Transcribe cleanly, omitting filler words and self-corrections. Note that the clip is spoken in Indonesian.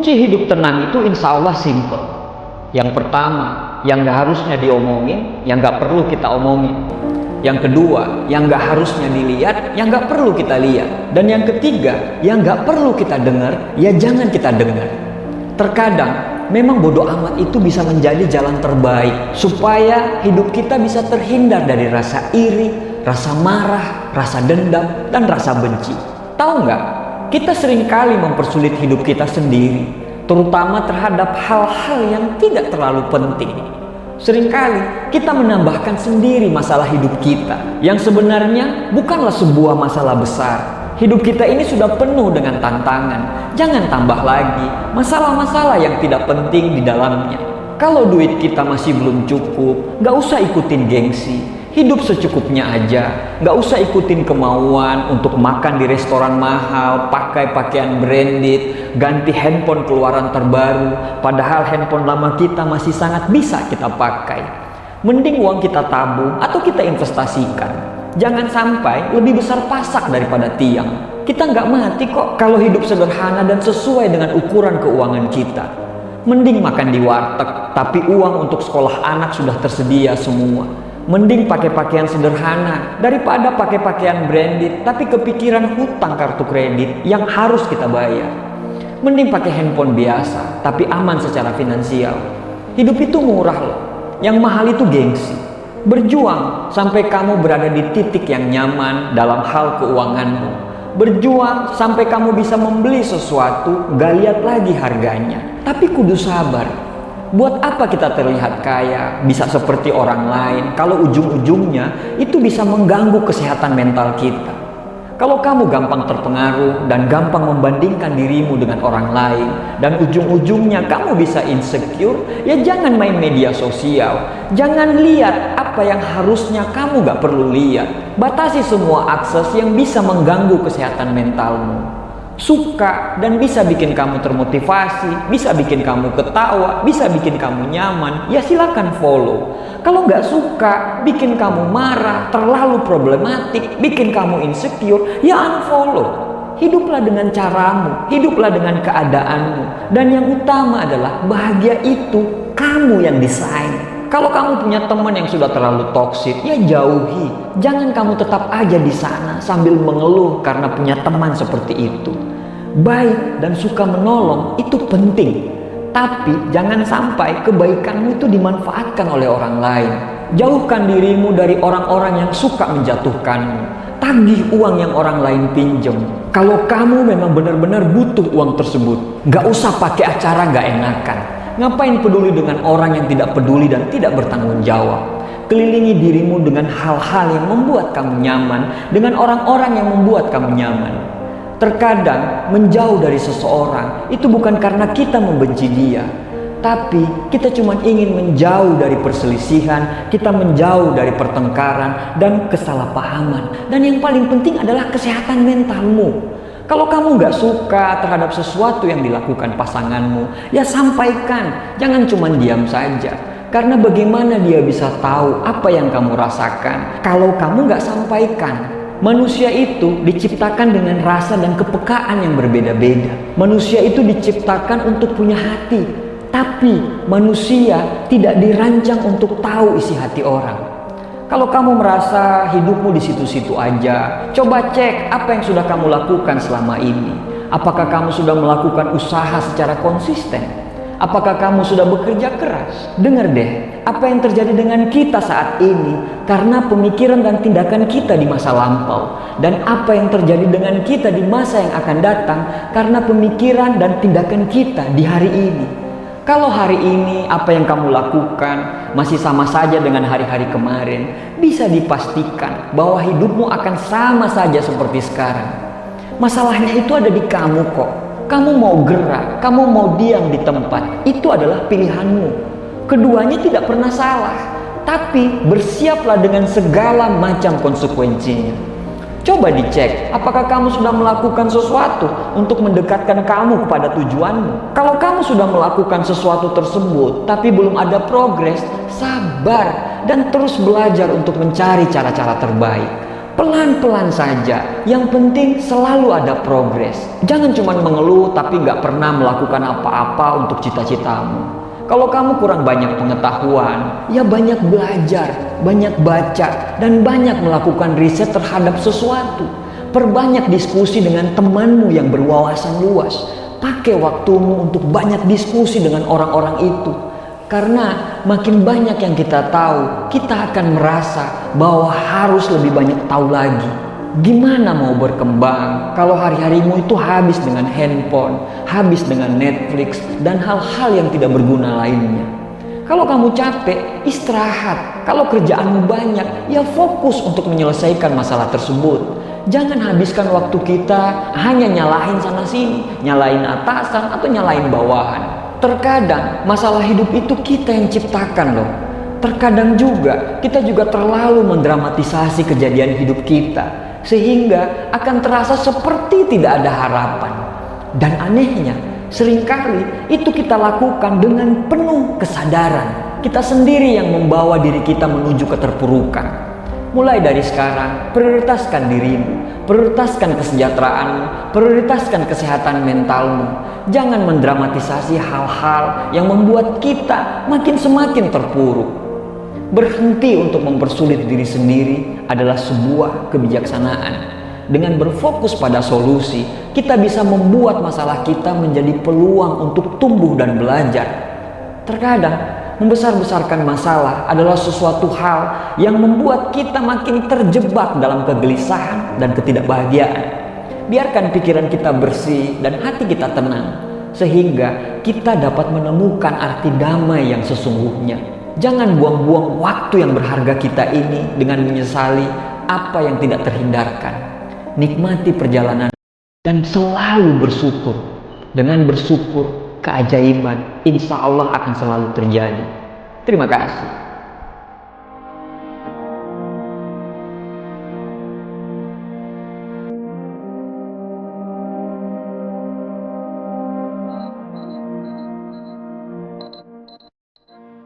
Kunci hidup tenang itu insya Allah simple. Yang pertama, yang gak harusnya diomongin, yang gak perlu kita omongin. Yang kedua, yang gak harusnya dilihat, yang gak perlu kita lihat. Dan yang ketiga, yang gak perlu kita dengar, ya jangan kita dengar. Terkadang, memang bodoh amat itu bisa menjadi jalan terbaik supaya hidup kita bisa terhindar dari rasa iri, rasa marah, rasa dendam, dan rasa benci. Tahu nggak? Kita seringkali mempersulit hidup kita sendiri, terutama terhadap hal-hal yang tidak terlalu penting. Seringkali kita menambahkan sendiri masalah hidup kita, yang sebenarnya bukanlah sebuah masalah besar. Hidup kita ini sudah penuh dengan tantangan. Jangan tambah lagi masalah-masalah yang tidak penting di dalamnya. Kalau duit kita masih belum cukup, gak usah ikutin gengsi. Hidup secukupnya aja, gak usah ikutin kemauan untuk makan di restoran mahal, pakai pakaian branded, ganti handphone keluaran terbaru, padahal handphone lama kita masih sangat bisa kita pakai. Mending uang kita tabung atau kita investasikan. Jangan sampai lebih besar pasak daripada tiang. Kita nggak mati kok kalau hidup sederhana dan sesuai dengan ukuran keuangan kita. Mending makan di warteg, tapi uang untuk sekolah anak sudah tersedia semua. Mending pakai pakaian sederhana daripada pakai pakaian branded tapi kepikiran hutang kartu kredit yang harus kita bayar. Mending pakai handphone biasa tapi aman secara finansial. Hidup itu murah loh. Yang mahal itu gengsi. Berjuang sampai kamu berada di titik yang nyaman dalam hal keuanganmu. Berjuang sampai kamu bisa membeli sesuatu gak lihat lagi harganya. Tapi kudu sabar. Buat apa kita terlihat kaya, bisa seperti orang lain, kalau ujung-ujungnya itu bisa mengganggu kesehatan mental kita. Kalau kamu gampang terpengaruh dan gampang membandingkan dirimu dengan orang lain, dan ujung-ujungnya kamu bisa insecure, ya jangan main media sosial. Jangan lihat apa yang harusnya kamu gak perlu lihat. Batasi semua akses yang bisa mengganggu kesehatan mentalmu. Suka dan bisa bikin kamu termotivasi, bisa bikin kamu ketawa, bisa bikin kamu nyaman, ya silakan follow. Kalau nggak suka, bikin kamu marah, terlalu problematik, bikin kamu insecure, ya unfollow. Hiduplah dengan caramu, hiduplah dengan keadaanmu. Dan yang utama adalah bahagia itu kamu yang desain. Kalau kamu punya teman yang sudah terlalu toksik, ya jauhi. Jangan kamu tetap aja di sana sambil mengeluh karena punya teman seperti itu. Baik dan suka menolong itu penting. Tapi jangan sampai kebaikanmu itu dimanfaatkan oleh orang lain. Jauhkan dirimu dari orang-orang yang suka menjatuhkanmu. Tagih uang yang orang lain pinjam. Kalau kamu memang benar-benar butuh uang tersebut, gak usah pakai acara gak enakan. Ngapain peduli dengan orang yang tidak peduli dan tidak bertanggung jawab? Kelilingi dirimu dengan hal-hal yang membuat kamu nyaman, dengan orang-orang yang membuat kamu nyaman. Terkadang menjauh dari seseorang itu bukan karena kita membenci dia, tapi kita cuma ingin menjauh dari perselisihan, kita menjauh dari pertengkaran dan kesalahpahaman. Dan yang paling penting adalah kesehatan mentalmu. Kalau kamu gak suka terhadap sesuatu yang dilakukan pasanganmu, ya sampaikan, jangan cuma diam saja. Karena bagaimana dia bisa tahu apa yang kamu rasakan kalau kamu gak sampaikan? Manusia itu diciptakan dengan rasa dan kepekaan yang berbeda-beda. Manusia itu diciptakan untuk punya hati, tapi manusia tidak dirancang untuk tahu isi hati orang. Kalau kamu merasa hidupmu di situ-situ aja, coba cek apa yang sudah kamu lakukan selama ini. Apakah kamu sudah melakukan usaha secara konsisten? Apakah kamu sudah bekerja keras? Dengar deh, apa yang terjadi dengan kita saat ini karena pemikiran dan tindakan kita di masa lampau. Dan apa yang terjadi dengan kita di masa yang akan datang karena pemikiran dan tindakan kita di hari ini. Kalau hari ini apa yang kamu lakukan masih sama saja dengan hari-hari kemarin, bisa dipastikan bahwa hidupmu akan sama saja seperti sekarang. Masalahnya itu ada di kamu kok. Kamu mau gerak, kamu mau diam di tempat, itu adalah pilihanmu. Keduanya tidak pernah salah, tapi bersiaplah dengan segala macam konsekuensinya. Coba dicek, apakah kamu sudah melakukan sesuatu untuk mendekatkan kamu kepada tujuanmu? Kalau kamu sudah melakukan sesuatu tersebut, tapi belum ada progres, sabar dan terus belajar untuk mencari cara-cara terbaik. Pelan-pelan saja, yang penting selalu ada progres. Jangan cuma mengeluh tapi nggak pernah melakukan apa-apa untuk cita-citamu. Kalau kamu kurang banyak pengetahuan, ya banyak belajar, banyak baca, dan banyak melakukan riset terhadap sesuatu. Perbanyak diskusi dengan temanmu yang berwawasan luas. Pakai waktumu untuk banyak diskusi dengan orang-orang itu. Karena makin banyak yang kita tahu, kita akan merasa bahwa harus lebih banyak tahu lagi. Gimana mau berkembang kalau hari-harimu itu habis dengan handphone, habis dengan Netflix, dan hal-hal yang tidak berguna lainnya? Kalau kamu capek, istirahat. Kalau kerjaanmu banyak, ya fokus untuk menyelesaikan masalah tersebut. Jangan habiskan waktu kita hanya nyalahin sana sini, nyalahin atasan atau nyalahin bawahan. Terkadang masalah hidup itu kita yang ciptakan loh. Terkadang juga kita juga terlalu mendramatisasi kejadian hidup kita, sehingga akan terasa seperti tidak ada harapan. Dan anehnya, seringkali itu kita lakukan dengan penuh kesadaran. Kita sendiri yang membawa diri kita menuju keterpurukan. Mulai dari sekarang, prioritaskan dirimu, prioritaskan kesejahteraanmu, prioritaskan kesehatan mentalmu. Jangan mendramatisasi hal-hal yang membuat kita semakin terpuruk. Berhenti untuk mempersulit diri sendiri adalah sebuah kebijaksanaan. Dengan berfokus pada solusi, kita bisa membuat masalah kita menjadi peluang untuk tumbuh dan belajar. Terkadang, membesar-besarkan masalah adalah sesuatu hal yang membuat kita makin terjebak dalam kegelisahan dan ketidakbahagiaan. Biarkan pikiran kita bersih dan hati kita tenang, sehingga kita dapat menemukan arti damai yang sesungguhnya. Jangan buang-buang waktu yang berharga kita ini dengan menyesali apa yang tidak terhindarkan. Nikmati perjalanan dan selalu bersyukur. Dengan bersyukur, keajaiban insya Allah akan selalu terjadi. Terima kasih.